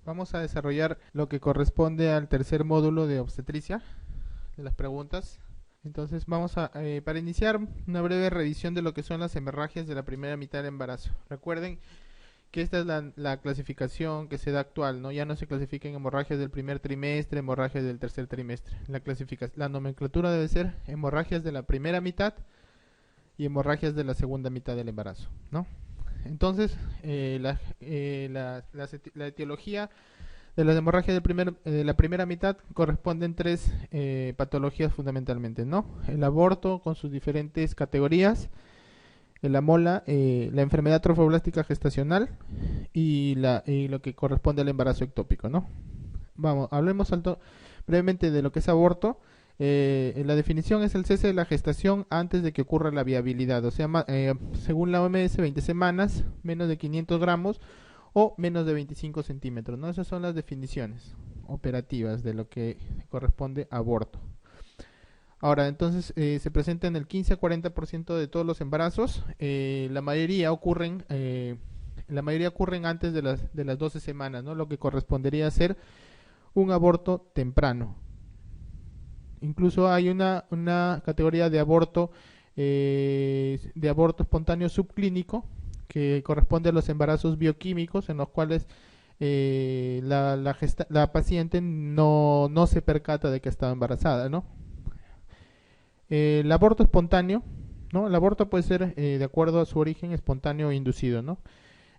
Vamos a desarrollar lo que corresponde al tercer módulo de obstetricia, de las preguntas. Entonces para iniciar, una breve revisión de lo que son las hemorragias de la primera mitad del embarazo. Recuerden que esta es la clasificación que se da actual, ¿no? Ya no se clasifican hemorragias del primer trimestre, hemorragias del tercer trimestre. La nomenclatura debe ser hemorragias de la primera mitad y hemorragias de la segunda mitad del embarazo, ¿no? Entonces, la etiología de las hemorragias de la primera mitad corresponden tres patologías fundamentalmente, ¿no? El aborto con sus diferentes categorías, la mola, la enfermedad trofoblástica gestacional y lo que corresponde al embarazo ectópico, ¿no? Hablemos brevemente de lo que es aborto. La definición es el cese de la gestación antes de que ocurra la viabilidad, o sea, según la OMS, 20 semanas, menos de 500 gramos o menos de 25 centímetros, ¿no? Esas son las definiciones operativas de lo que corresponde a aborto. Ahora, entonces, se presenta en el 15 a 40% de todos los embarazos. La mayoría ocurren antes de las 12 semanas, ¿no? Lo que correspondería a ser un aborto temprano. Incluso hay una categoría de aborto espontáneo subclínico que corresponde a los embarazos bioquímicos en los cuales la paciente no se percata de que estaba embarazada, ¿no? El aborto espontáneo, ¿no? El aborto puede ser, de acuerdo a su origen, espontáneo o inducido, ¿no?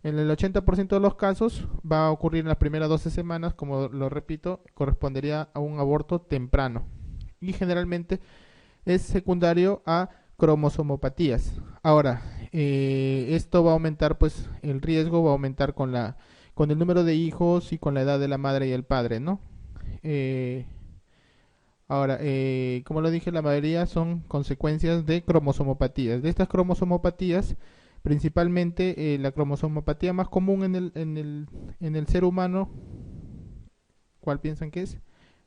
En el 80% de los casos va a ocurrir en las primeras 12 semanas, como lo repito, correspondería a un aborto temprano. Y generalmente es secundario a cromosomopatías. Ahora, esto va a aumentar, pues, el riesgo va a aumentar con el número de hijos y con la edad de la madre y el padre, ¿no? Ahora, como lo dije, la mayoría son consecuencias de cromosomopatías. De estas cromosomopatías, principalmente la cromosomopatía más común en el ser humano, ¿cuál piensan que es?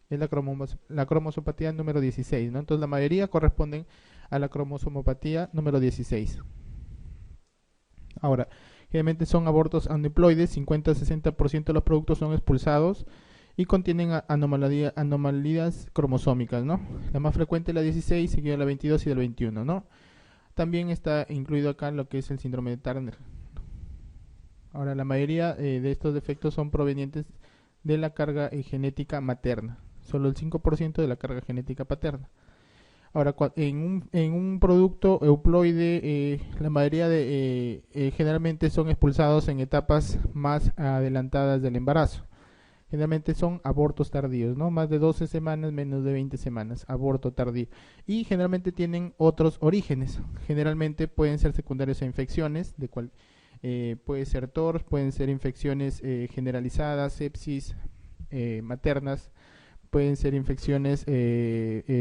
Es la cromosomopatía número 16, ¿no? Entonces la mayoría corresponden a la cromosomopatía número 16. Ahora, generalmente son abortos aneuploides, 50-60% de los productos son expulsados y contienen anomalías cromosómicas, ¿no? La más frecuente es la 16, seguida de la 22 y del 21, ¿no? También está incluido acá lo que es el síndrome de Turner. Ahora, la mayoría de estos defectos son provenientes de la carga genética materna, solo el 5% de la carga genética paterna. Ahora, en un producto euploide, la mayoría generalmente son expulsados en etapas más adelantadas del embarazo. Generalmente son abortos tardíos, ¿no? Más de 12 semanas, menos de 20 semanas, aborto tardío. Y generalmente tienen otros orígenes. Generalmente pueden ser secundarios a infecciones, puede ser TORS, pueden ser infecciones generalizadas, sepsis maternas, pueden ser infecciones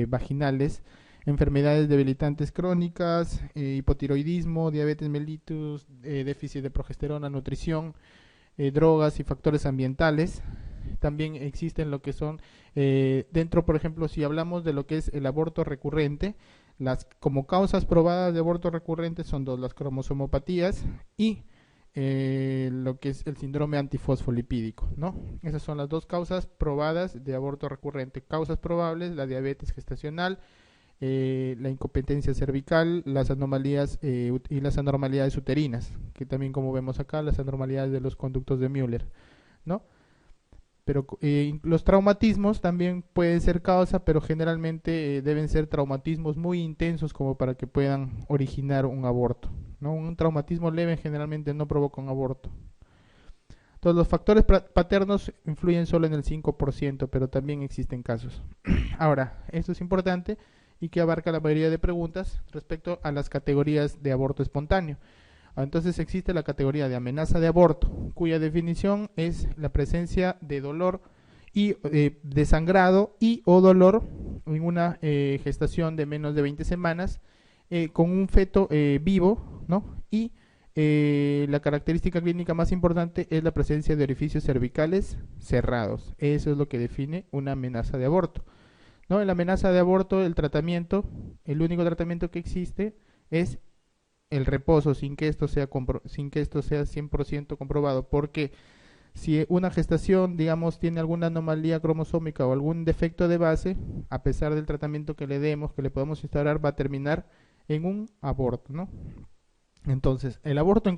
vaginales, enfermedades debilitantes crónicas, hipotiroidismo, diabetes mellitus, déficit de progesterona, nutrición, drogas y factores ambientales. También existen lo que son dentro, por ejemplo, si hablamos de lo que es el aborto recurrente, como causas probadas de aborto recurrente son dos: las cromosomopatías y lo que es el síndrome antifosfolipídico, ¿no? Esas son las dos causas probadas de aborto recurrente. Causas probables: la diabetes gestacional, la incompetencia cervical, las anomalías y las anormalidades uterinas, que también, como vemos acá, las anormalidades de los conductos de Müller, ¿no? Pero los traumatismos también pueden ser causa, pero generalmente deben ser traumatismos muy intensos como para que puedan originar un aborto, ¿no? Un traumatismo leve generalmente no provoca un aborto. Entonces, los factores paternos influyen solo en el 5%, pero también existen casos. Ahora, esto es importante y que abarca la mayoría de preguntas respecto a las categorías de aborto espontáneo. Entonces existe la categoría de amenaza de aborto, cuya definición es la presencia de dolor y de sangrado y o dolor en una gestación de menos de 20 semanas con un feto vivo, ¿no? Y la característica clínica más importante es la presencia de orificios cervicales cerrados. Eso es lo que define una amenaza de aborto, ¿no? En la amenaza de aborto, el único tratamiento que existe es el reposo, sin que esto sea 100% comprobado, porque si una gestación, digamos, tiene alguna anomalía cromosómica o algún defecto de base, a pesar del tratamiento que le demos, que le podemos instaurar, va a terminar en un aborto, ¿no? Entonces, en el aborto en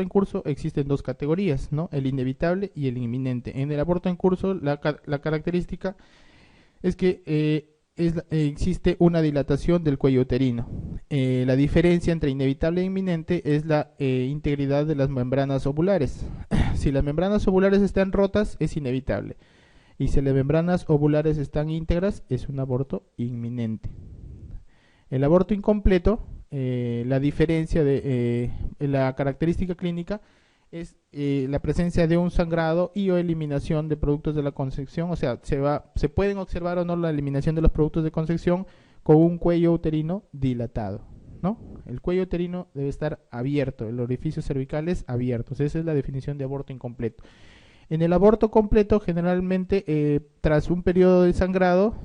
curso existen dos categorías, ¿no? El inevitable y el inminente. En el aborto en curso, la característica es que existe una dilatación del cuello uterino. La diferencia entre inevitable e inminente es la integridad de las membranas ovulares. Si las membranas ovulares están rotas, es inevitable. Y si las membranas ovulares están íntegras, es un aborto inminente. El aborto incompleto, la diferencia de la característica clínica es la presencia de un sangrado y o eliminación de productos de la concepción, o sea, se pueden observar o no la eliminación de los productos de concepción con un cuello uterino dilatado, ¿no? El cuello uterino debe estar abierto, el orificio cervical es abierto, esa es la definición de aborto incompleto. En el aborto completo, generalmente, tras un periodo de sangrado,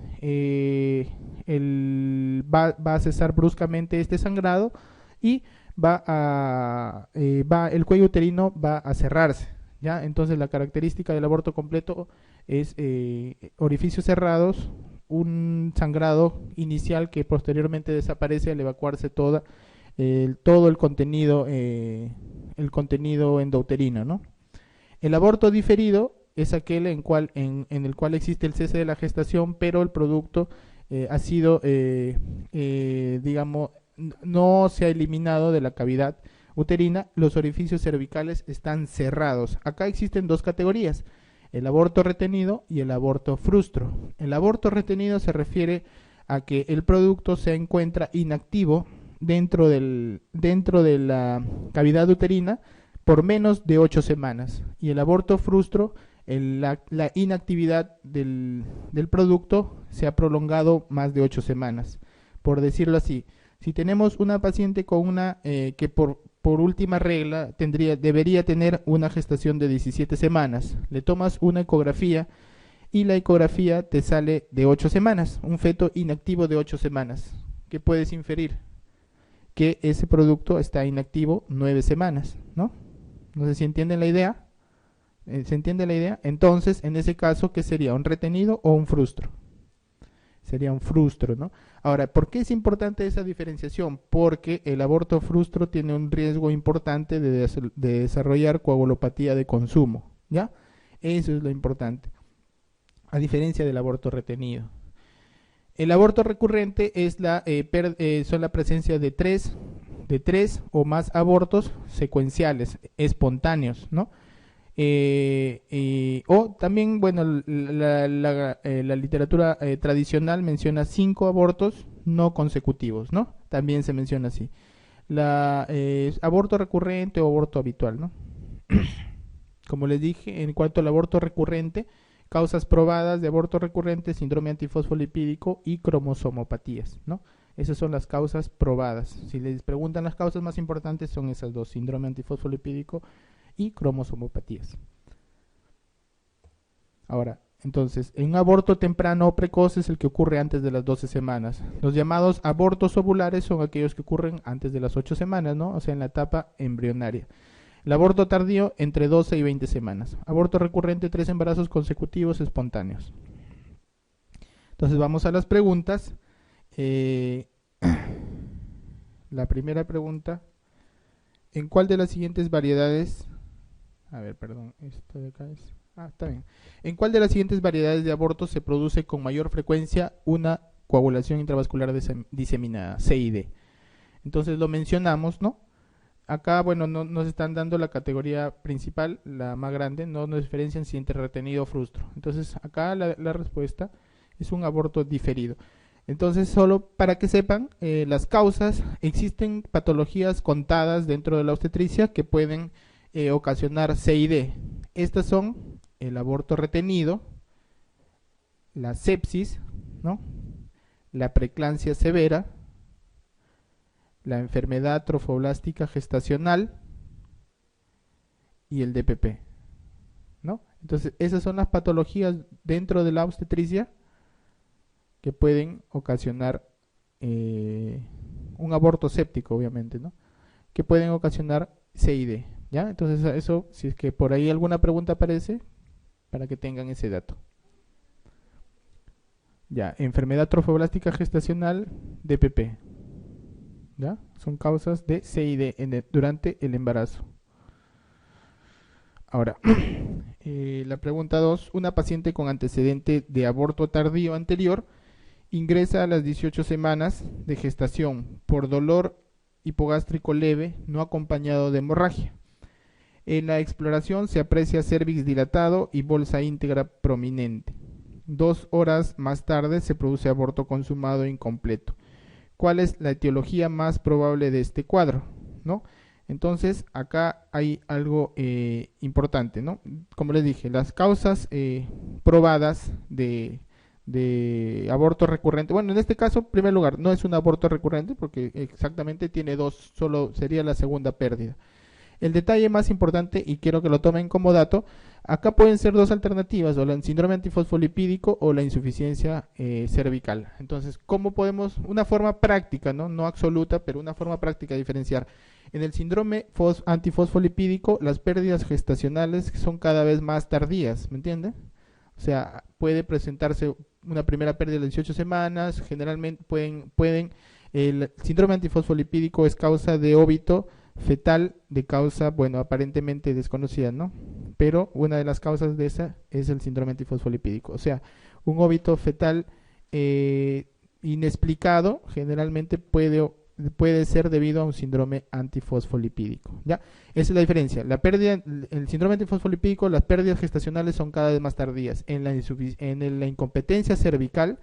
va a cesar bruscamente este sangrado y el cuello uterino va a cerrarse, ¿ya? Entonces la característica del aborto completo es orificios cerrados, un sangrado inicial que posteriormente desaparece al evacuarse todo el contenido endouterino, ¿no? El aborto diferido es aquel en el cual existe el cese de la gestación, pero el producto ha sido, digamos, no se ha eliminado de la cavidad uterina, los orificios cervicales están cerrados. Acá existen dos categorías, el aborto retenido y el aborto frustro. El aborto retenido se refiere a que el producto se encuentra inactivo dentro de la cavidad uterina por menos de 8 semanas. Y el aborto frustro, la inactividad del producto se ha prolongado más de 8 semanas. Por decirlo así, si tenemos una paciente con que por última regla debería tener una gestación de 17 semanas, le tomas una ecografía y la ecografía te sale de 8 semanas, un feto inactivo de 8 semanas. ¿Qué puedes inferir? Que ese producto está inactivo 9 semanas, ¿no? No sé si entienden la idea. ¿Se entiende la idea? Entonces, en ese caso, ¿qué sería? ¿Un retenido o un frustro? Sería un frustro, ¿no? Ahora, ¿por qué es importante esa diferenciación? Porque el aborto frustro tiene un riesgo importante de desarrollar coagulopatía de consumo, ¿ya? Eso es lo importante, a diferencia del aborto retenido. El aborto recurrente es son la presencia de tres o más abortos secuenciales, espontáneos, ¿no? O también, bueno, la literatura tradicional menciona 5 abortos no consecutivos, ¿no? También se menciona así. Aborto recurrente o aborto habitual, ¿no? Como les dije, en cuanto al aborto recurrente, causas probadas de aborto recurrente, síndrome antifosfolipídico y cromosomopatías, ¿no? Esas son las causas probadas. Si les preguntan las causas más importantes, son esas dos, síndrome antifosfolipídico y cromosomopatías. Ahora, entonces, un aborto temprano o precoz es el que ocurre antes de las 12 semanas. Los llamados abortos ovulares son aquellos que ocurren antes de las 8 semanas, ¿no? O sea, en la etapa embrionaria. El aborto tardío entre 12 y 20 semanas. Aborto recurrente, 3 embarazos consecutivos espontáneos. Entonces vamos a las preguntas. La primera pregunta: ¿en cuál de las siguientes variedades... A ver, perdón, esto de acá es... está bien. ¿En cuál de las siguientes variedades de abortos se produce con mayor frecuencia una coagulación intravascular diseminada, CID? Entonces lo mencionamos, ¿no? Acá, bueno, no nos están dando la categoría principal, la más grande, no nos diferencian si entre retenido o frustro. Entonces acá la respuesta es un aborto diferido. Entonces, solo para que sepan, las causas, existen patologías contadas dentro de la obstetricia que pueden ocasionar CID. Estas son el aborto retenido, la sepsis, ¿no? La preeclampsia severa, la enfermedad trofoblástica gestacional y el DPP, ¿no? Entonces, esas son las patologías dentro de la obstetricia que pueden ocasionar un aborto séptico, obviamente, ¿no? Que pueden ocasionar CID, ¿Ya? Entonces eso, si es que por ahí alguna pregunta aparece, para que tengan ese dato. Ya, enfermedad trofoblástica gestacional, DPP. ¿Ya? Son causas de CID durante el embarazo. Ahora, la pregunta 2. Una paciente con antecedente de aborto tardío anterior ingresa a las 18 semanas de gestación por dolor hipogástrico leve no acompañado de hemorragia. En la exploración se aprecia cérvix dilatado y bolsa íntegra prominente. 2 horas más tarde se produce aborto consumado incompleto. ¿Cuál es la etiología más probable de este cuadro? ¿No? Entonces, acá hay algo importante, ¿no? Como les dije, las causas probadas de aborto recurrente. Bueno, en este caso, en primer lugar, no es un aborto recurrente porque exactamente tiene dos, solo sería la segunda pérdida. El detalle más importante, y quiero que lo tomen como dato, acá pueden ser dos alternativas, o el síndrome antifosfolipídico o la insuficiencia cervical. Entonces, ¿cómo podemos? Una forma práctica, no absoluta, pero una forma práctica de diferenciar. En el síndrome antifosfolipídico, las pérdidas gestacionales son cada vez más tardías, ¿me entienden? O sea, puede presentarse una primera pérdida de 18 semanas, generalmente el síndrome antifosfolipídico es causa de óbito fetal de causa, bueno, aparentemente desconocida, ¿no? Pero una de las causas de esa es el síndrome antifosfolipídico. O sea, un óbito fetal inexplicado generalmente puede ser debido a un síndrome antifosfolipídico, ¿ya? Esa es la diferencia. El síndrome antifosfolipídico, las pérdidas gestacionales son cada vez más tardías. En la incompetencia cervical,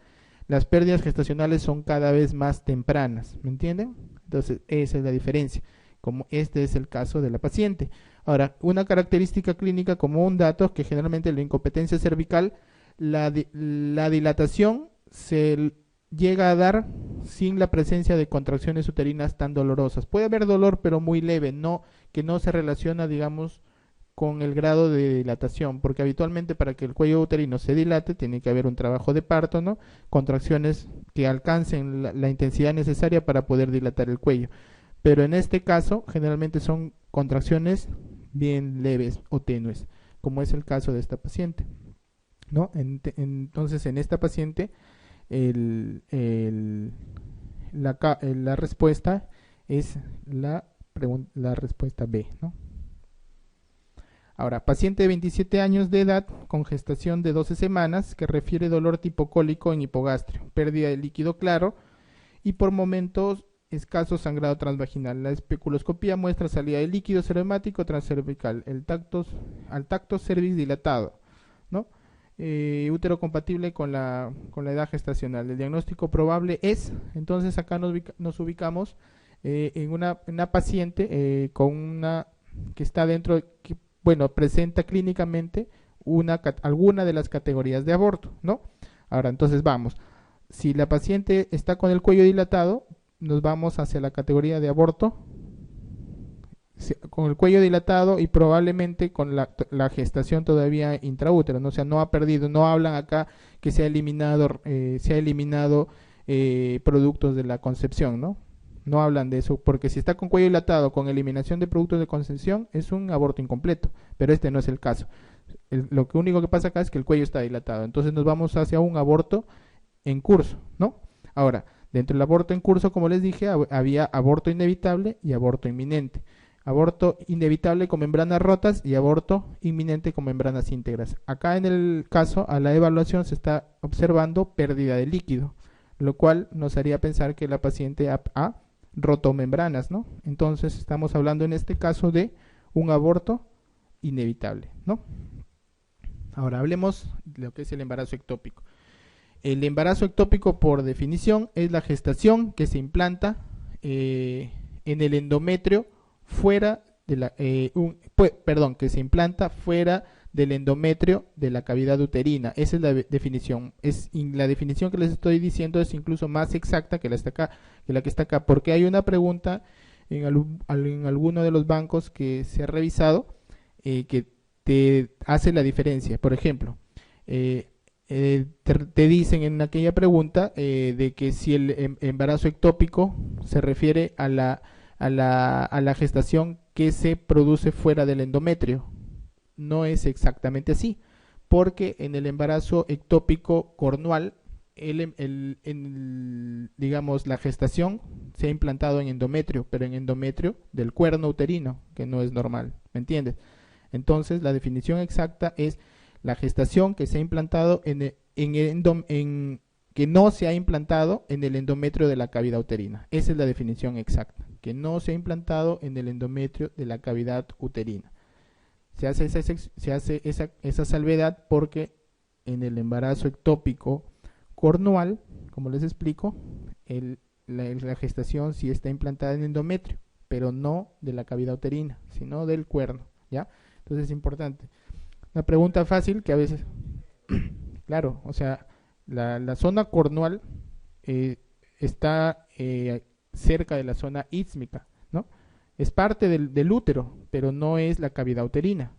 las pérdidas gestacionales son cada vez más tempranas, ¿me entienden? Entonces, esa es la diferencia, como este es el caso de la paciente. Ahora, una característica clínica como un dato que generalmente en la incompetencia cervical, la dilatación se llega a dar sin la presencia de contracciones uterinas tan dolorosas. Puede haber dolor, pero muy leve, que no se relaciona, digamos, con el grado de dilatación, porque habitualmente para que el cuello uterino se dilate tiene que haber un trabajo de parto, ¿no? Contracciones que alcancen la intensidad necesaria para poder dilatar el cuello. Pero en este caso, generalmente son contracciones bien leves o tenues, como es el caso de esta paciente, ¿no? Entonces, en esta paciente, la respuesta es la respuesta B, ¿no? Ahora, paciente de 27 años de edad con gestación de 12 semanas que refiere dolor tipo cólico en hipogastrio, pérdida de líquido claro y por momentos escaso sangrado transvaginal. La especuloscopía muestra salida de líquido cerebromático transcervical, al tacto cervix dilatado, ¿no? Útero compatible con la edad gestacional. El diagnóstico probable es, entonces acá nos ubicamos en una paciente que está dentro, presenta clínicamente alguna de las categorías de aborto, ¿no? Ahora, entonces vamos. Si la paciente está con el cuello dilatado, nos vamos hacia la categoría de aborto con el cuello dilatado y probablemente con la gestación todavía intraútero, ¿no? O sea, no ha perdido, no hablan acá que se ha eliminado productos de la concepción, ¿no? No hablan de eso, porque si está con cuello dilatado con eliminación de productos de concepción es un aborto incompleto, pero este no es el caso. Lo único que pasa acá es que el cuello está dilatado, entonces nos vamos hacia un aborto en curso, ¿no? Ahora, dentro del aborto en curso, como les dije, había aborto inevitable y aborto inminente. Aborto inevitable con membranas rotas y aborto inminente con membranas íntegras. Acá en el caso, a la evaluación se está observando pérdida de líquido, lo cual nos haría pensar que la paciente ha roto membranas, ¿no? Entonces estamos hablando en este caso de un aborto inevitable, ¿no? Ahora hablemos de lo que es el embarazo ectópico. El embarazo ectópico, por definición, es la gestación que se implanta en el endometrio fuera de que se implanta fuera del endometrio de la cavidad uterina. Esa es la definición. La definición que les estoy diciendo es incluso más exacta que la que está acá, porque hay una pregunta en alguno de los bancos que se ha revisado que te hace la diferencia. Por ejemplo, te dicen en aquella pregunta de que si el embarazo ectópico se refiere a la gestación que se produce fuera del endometrio. No es exactamente así, porque en el embarazo ectópico cornual, digamos, la gestación se ha implantado en endometrio, pero en endometrio del cuerno uterino, que no es normal, ¿me entiendes? Entonces, la definición exacta es la gestación que se ha implantado que no se ha implantado en el endometrio de la cavidad uterina. Esa es la definición exacta, que no se ha implantado en el endometrio de la cavidad uterina. Se hace esa salvedad porque en el embarazo ectópico cornual, como les explico, la gestación sí está implantada en endometrio, pero no de la cavidad uterina, sino del cuerno, ¿ya? Entonces es importante. Una pregunta fácil que a veces, claro, o sea, la zona cornual está cerca de la zona ísmica, ¿no? Es parte del útero, pero no es la cavidad uterina,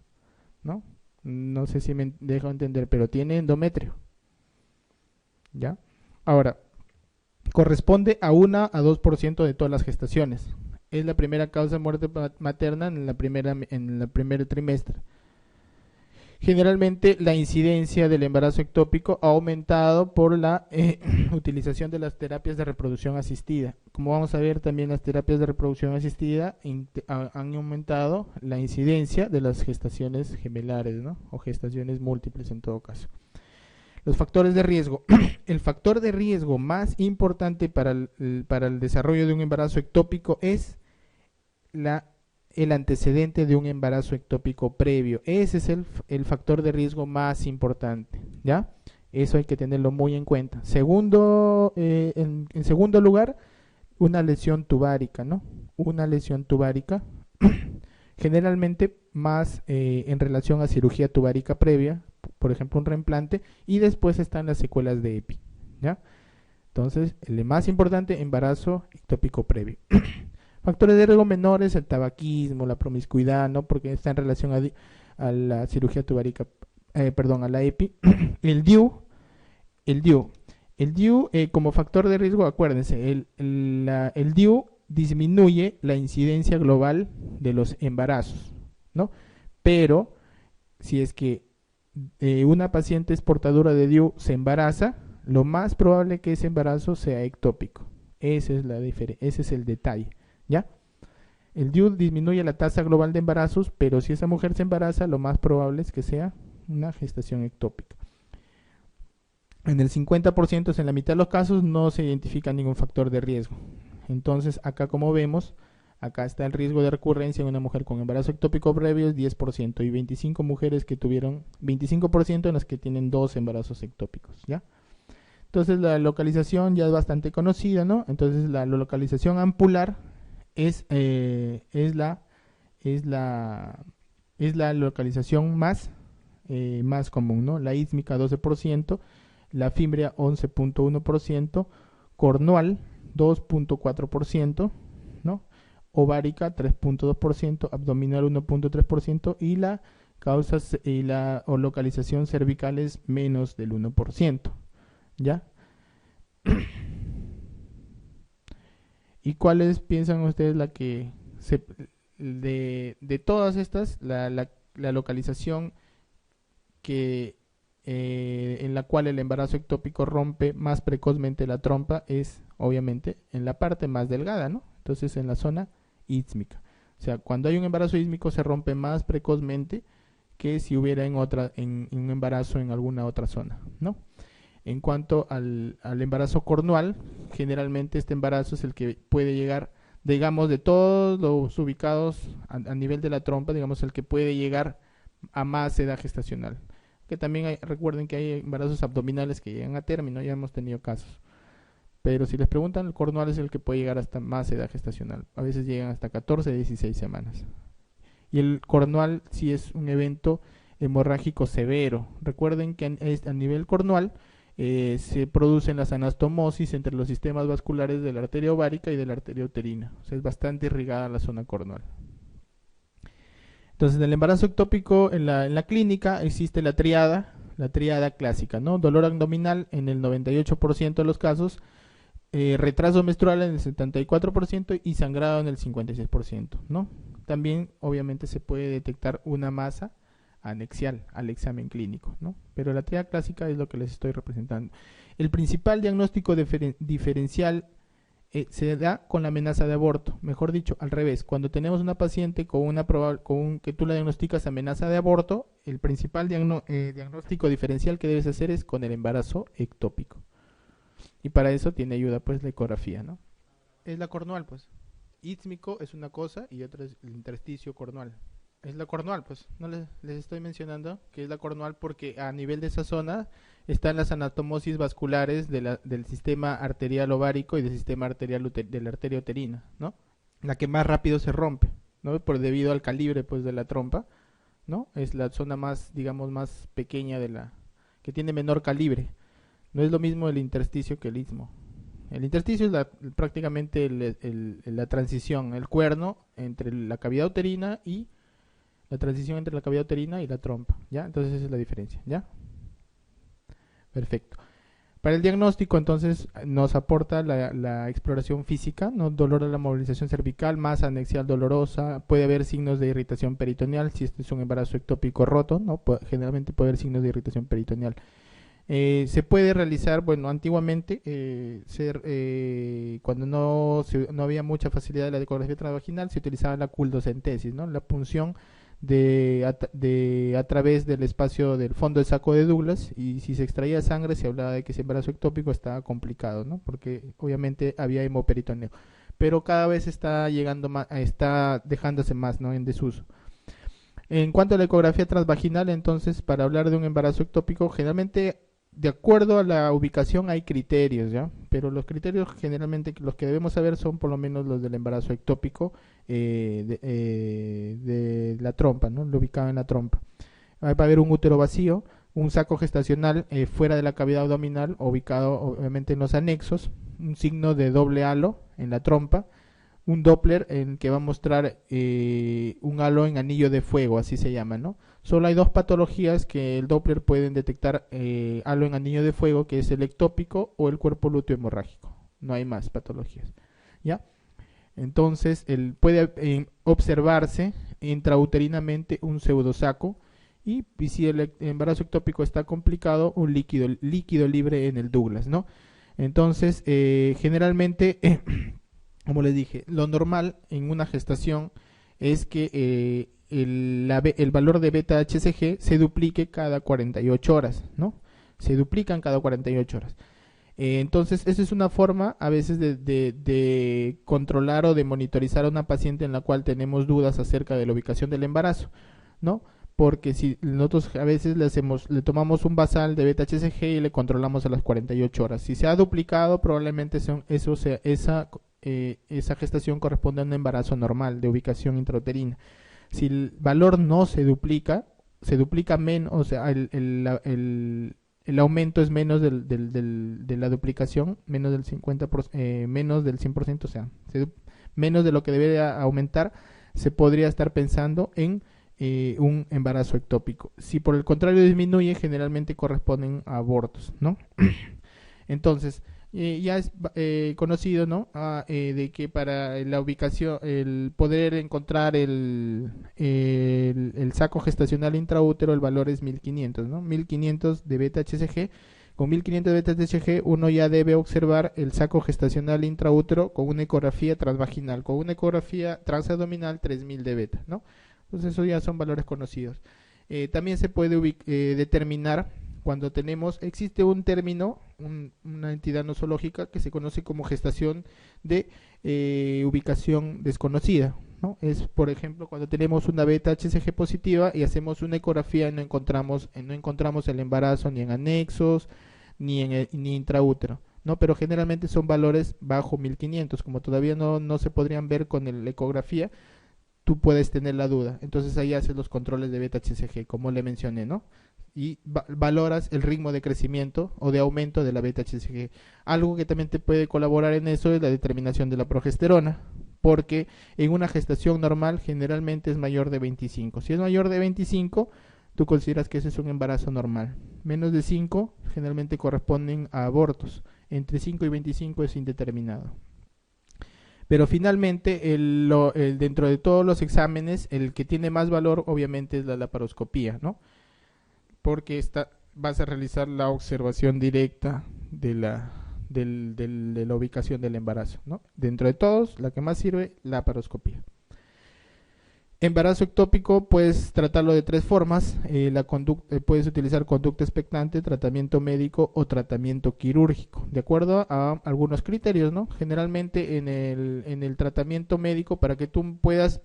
¿no? No sé si me dejo entender, pero tiene endometrio, ¿ya? Ahora, corresponde a 1 a 2% de todas las gestaciones. Es la primera causa de muerte materna en el primer trimestre. Generalmente la incidencia del embarazo ectópico ha aumentado por la utilización de las terapias de reproducción asistida. Como vamos a ver, también las terapias de reproducción asistida han aumentado la incidencia de las gestaciones gemelares, ¿no? O gestaciones múltiples en todo caso. Los factores de riesgo. El factor de riesgo más importante para el desarrollo de un embarazo ectópico es el antecedente de un embarazo ectópico previo. Ese es el factor de riesgo más importante, ¿ya? Eso hay que tenerlo muy en cuenta. En segundo lugar, una lesión tubárica, ¿no? Una lesión tubárica, generalmente más en relación a cirugía tubárica previa, por ejemplo un reimplante, y después están las secuelas de EPI, ¿ya? Entonces, el más importante, embarazo ectópico previo. Factores de riesgo menores, el tabaquismo, la promiscuidad, ¿no? Porque está en relación a la cirugía tubárica, a la EPI. El DIU como factor de riesgo, acuérdense, el DIU disminuye la incidencia global de los embarazos, ¿no? Pero si es que una paciente es portadora de DIU se embaraza, lo más probable que ese embarazo sea ectópico. Esa es la diferencia, ese es el detalle, ¿ya? El DIU disminuye la tasa global de embarazos, pero si esa mujer se embaraza, lo más probable es que sea una gestación ectópica. En el 50%, en la mitad de los casos, no se identifica ningún factor de riesgo. Entonces, acá como vemos, acá está el riesgo de recurrencia en una mujer con embarazo ectópico previo es 10% y 25 mujeres que tuvieron 25% en las que tienen 2 embarazos ectópicos, ¿ya? Entonces, la localización ya es bastante conocida, ¿no? Entonces, la localización ampular es la localización más común, ¿no? La ísmica 12%, la fímbrea 11.1%, cornual 2.4%, ¿no? Ovárica 3.2%, abdominal 1.3% y la localización cervical es menos del 1%, ¿ya? ¿Y cuáles piensan ustedes de todas estas, la localización que en la cual el embarazo ectópico rompe más precozmente la trompa es obviamente en la parte más delgada, ¿no? Entonces en la zona ísmica. O sea, cuando hay un embarazo ísmico se rompe más precozmente que si hubiera en un embarazo en alguna otra zona, ¿no? En cuanto al embarazo cornual, generalmente este embarazo es el que puede llegar, digamos, de todos los ubicados a nivel de la trompa, digamos, el que puede llegar a más edad gestacional. Que también recuerden que hay embarazos abdominales que llegan a término, ya hemos tenido casos. Pero si les preguntan, el cornual es el que puede llegar hasta más edad gestacional. A veces llegan hasta 14, 16 semanas. Y el cornual sí es un evento hemorrágico severo. Recuerden que a nivel cornual se producen las anastomosis entre los sistemas vasculares de la arteria ovárica y de la arteria uterina. O sea, es bastante irrigada la zona cornual. Entonces, en el embarazo ectópico, en la clínica, existe la triada clásica, ¿no? Dolor abdominal en el 98% de los casos, retraso menstrual en el 74% y sangrado en el 56%, ¿no? también obviamente se puede detectar una masa anexial al examen clínico, ¿no? Pero la tríada clásica es lo que les estoy representando. El principal diagnóstico diferencial se da con la amenaza de aborto, mejor dicho, al revés. Cuando tenemos una paciente que tú la diagnosticas amenaza de aborto, el principal diagnóstico diferencial que debes hacer es con el embarazo ectópico. Y para eso tiene ayuda pues la ecografía, ¿no? Es la cornual, pues. Ístmico es una cosa y otra es el intersticio cornual. Es la cornual, pues. No les estoy mencionando que es la cornual porque a nivel de esa zona están las anatomosis vasculares del sistema arterial ovárico y del sistema arterial de la arteria uterina, ¿no? La que más rápido se rompe, ¿no? Debido al calibre, pues, de la trompa, ¿no? Es la zona más, digamos, más pequeña que tiene menor calibre. No es lo mismo el intersticio que el istmo. El intersticio es prácticamente la transición, el cuerno entre la cavidad uterina y la transición entre la cavidad uterina y la trompa, ¿ya? Entonces esa es la diferencia, ¿ya? Perfecto. Para el diagnóstico, entonces, nos aporta la exploración física, ¿no? Dolor a la movilización cervical, masa anexial dolorosa, puede haber signos de irritación peritoneal, si este es un embarazo ectópico roto, ¿no? Generalmente puede haber signos de irritación peritoneal. Se puede realizar, bueno, antiguamente, cuando no había mucha facilidad de la ecografía transvaginal, se utilizaba la culdocentesis, ¿no? La punción a través del espacio del fondo del saco de Douglas, y si se extraía sangre se hablaba de que ese embarazo ectópico estaba complicado, ¿no? Porque obviamente había hemoperitoneo, pero cada vez está llegando más, está dejándose más, ¿no? En desuso. En cuanto a la ecografía transvaginal, entonces, para hablar de un embarazo ectópico, generalmente, de acuerdo a la ubicación, hay criterios, ¿ya? Pero los criterios generalmente los que debemos saber son por lo menos los del embarazo ectópico de la trompa, ¿no? Lo ubicado en la trompa. Va a haber un útero vacío, un saco gestacional fuera de la cavidad abdominal, ubicado obviamente en los anexos, un signo de doble halo en la trompa, un Doppler en que va a mostrar un halo en anillo de fuego, así se llama, ¿no? Solo hay dos patologías que el Doppler pueden detectar halo en anillo de fuego, que es el ectópico o el cuerpo lúteo hemorrágico. No hay más patologías, ¿ya? Entonces, puede observarse intrauterinamente un pseudosaco y si el embarazo ectópico está complicado, un líquido libre en el Douglas, ¿no? Entonces, generalmente, como les dije, lo normal en una gestación es que el valor de beta-HCG se duplique cada 48 horas, ¿no? Se duplican cada 48 horas. Entonces, esa es una forma a veces de controlar o de monitorizar a una paciente en la cual tenemos dudas acerca de la ubicación del embarazo, ¿no? Porque si nosotros a veces le tomamos un basal de beta-HCG y le controlamos a las 48 horas. Si se ha duplicado, probablemente esa gestación corresponde a un embarazo normal de ubicación intrauterina. Si el valor no se duplica menos, o sea, el aumento es menos de la duplicación, menos del 50%, menos del 100%, o sea, menos de lo que debería aumentar, se podría estar pensando en un embarazo ectópico. Si por el contrario disminuye, generalmente corresponden a abortos, ¿no? Entonces, ya es conocido, ¿no? De que para la ubicación, el poder encontrar el saco gestacional intraútero, el valor es 1500, ¿no? 1500 de beta-HCG. Con 1500 de beta-HCG uno ya debe observar el saco gestacional intraútero con una ecografía transvaginal, con una ecografía transabdominal 3000 de beta, ¿no? Entonces eso ya son valores conocidos. También se puede determinar cuando existe un término, una entidad nosológica que se conoce como gestación de ubicación desconocida, ¿no? Es, por ejemplo, cuando tenemos una beta-HCG positiva y hacemos una ecografía y no encontramos el embarazo ni en anexos ni intraútero, ¿no? Pero generalmente son valores bajo 1500, como todavía no se podrían ver con la ecografía, tú puedes tener la duda. Entonces ahí haces los controles de beta-HCG, como le mencioné, ¿no? Y valoras el ritmo de crecimiento o de aumento de la beta-HCG. Algo que también te puede colaborar en eso es la determinación de la progesterona, porque en una gestación normal generalmente es mayor de 25. Si es mayor de 25, tú consideras que ese es un embarazo normal. Menos de 5 generalmente corresponden a abortos. Entre 5 y 25 es indeterminado. Pero finalmente, dentro de todos los exámenes, el que tiene más valor obviamente es la laparoscopía, ¿no? Porque vas a realizar la observación directa de la ubicación del embarazo, ¿no? Dentro de todos, la que más sirve, la laparoscopía. Embarazo ectópico puedes tratarlo de tres formas. Puedes utilizar conducta expectante, tratamiento médico o tratamiento quirúrgico, de acuerdo a algunos criterios, ¿no? Generalmente en el tratamiento médico, para que tú puedas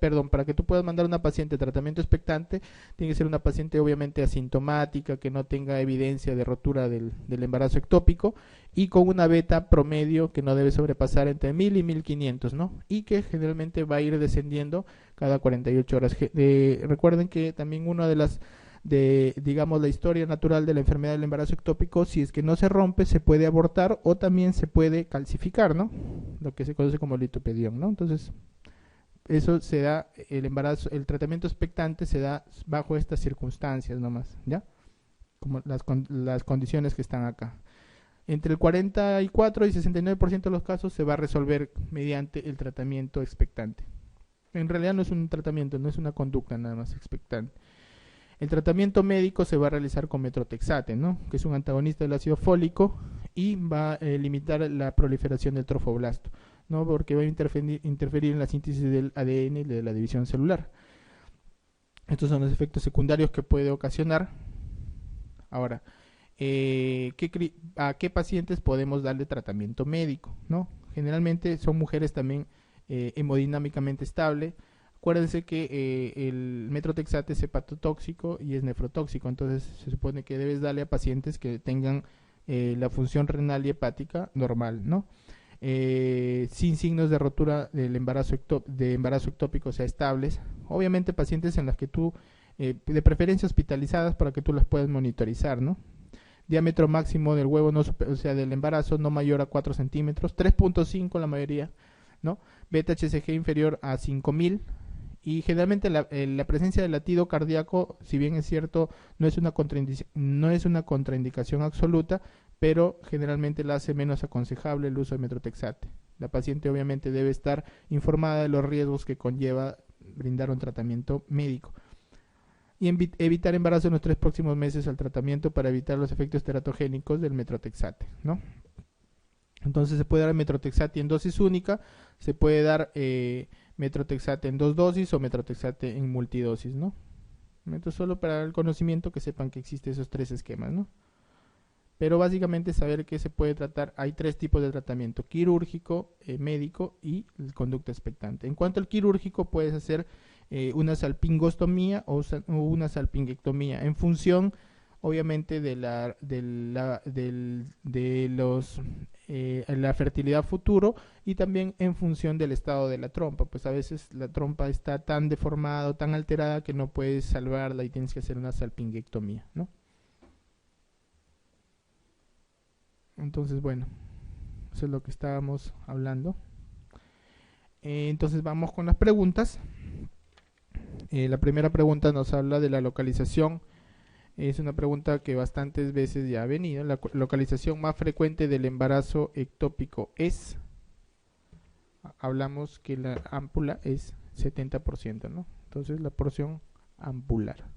mandar a una paciente a tratamiento expectante, tiene que ser una paciente obviamente asintomática, que no tenga evidencia de rotura del embarazo ectópico y con una beta promedio que no debe sobrepasar entre 1000 y 1500, ¿no? Y que generalmente va a ir descendiendo cada 48 horas. Recuerden que también una de las, digamos, la historia natural de la enfermedad del embarazo ectópico, si es que no se rompe, se puede abortar o también se puede calcificar, ¿no? Lo que se conoce como litopedión, ¿no? Entonces, eso se da, el tratamiento expectante se da bajo estas circunstancias nomás, ¿ya? Como las condiciones que están acá. Entre el 44 y 69% de los casos se va a resolver mediante el tratamiento expectante. En realidad no es un tratamiento, no es una conducta nada más expectante. El tratamiento médico se va a realizar con metrotexate, ¿no? Que es un antagonista del ácido fólico y va a limitar la proliferación del trofoblasto, ¿no? Porque va a interferir en la síntesis del ADN y de la división celular. Estos son los efectos secundarios que puede ocasionar. Ahora, ¿a qué pacientes podemos darle tratamiento médico, ¿no? Generalmente son mujeres también hemodinámicamente estable. Acuérdense que el metrotexate es hepatotóxico y es nefrotóxico, entonces se supone que debes darle a pacientes que tengan la función renal y hepática normal, ¿no? Sin signos de rotura del embarazo ectópico, o sea, estables. Obviamente pacientes en las que tú, de preferencia hospitalizadas para que tú las puedas monitorizar, ¿no? Diámetro máximo del huevo, o sea, del embarazo no mayor a 4 centímetros, 3.5 la mayoría, ¿no? Beta HCG inferior a 5000 y generalmente la presencia del latido cardíaco, si bien es cierto, no es una contraindicación absoluta, pero generalmente la hace menos aconsejable el uso de metrotexate. La paciente obviamente debe estar informada de los riesgos que conlleva brindar un tratamiento médico. Y evitar embarazo en los 3 próximos meses al tratamiento para evitar los efectos teratogénicos del metrotexate, ¿no? Entonces se puede dar metrotexate en dosis única, se puede dar metrotexate en 2 dosis o metrotexate en multidosis, ¿no? Entonces solo para el conocimiento, que sepan que existen esos 3 esquemas, ¿no? Pero básicamente saber que se puede tratar, hay 3 tipos de tratamiento: quirúrgico, médico y el conducta expectante. En cuanto al quirúrgico, puedes hacer una salpingostomía o una salpingectomía en función obviamente de la fertilidad futuro y también en función del estado de la trompa. Pues a veces la trompa está tan deformada o tan alterada que no puedes salvarla y tienes que hacer una salpingectomía, ¿no? Entonces, bueno, eso es lo que estábamos hablando. Entonces vamos con las preguntas. La primera pregunta nos habla de la localización. Es una pregunta que bastantes veces ya ha venido. La localización más frecuente del embarazo ectópico es, hablamos que la ámpula es 70%, ¿no? Entonces la porción ampular.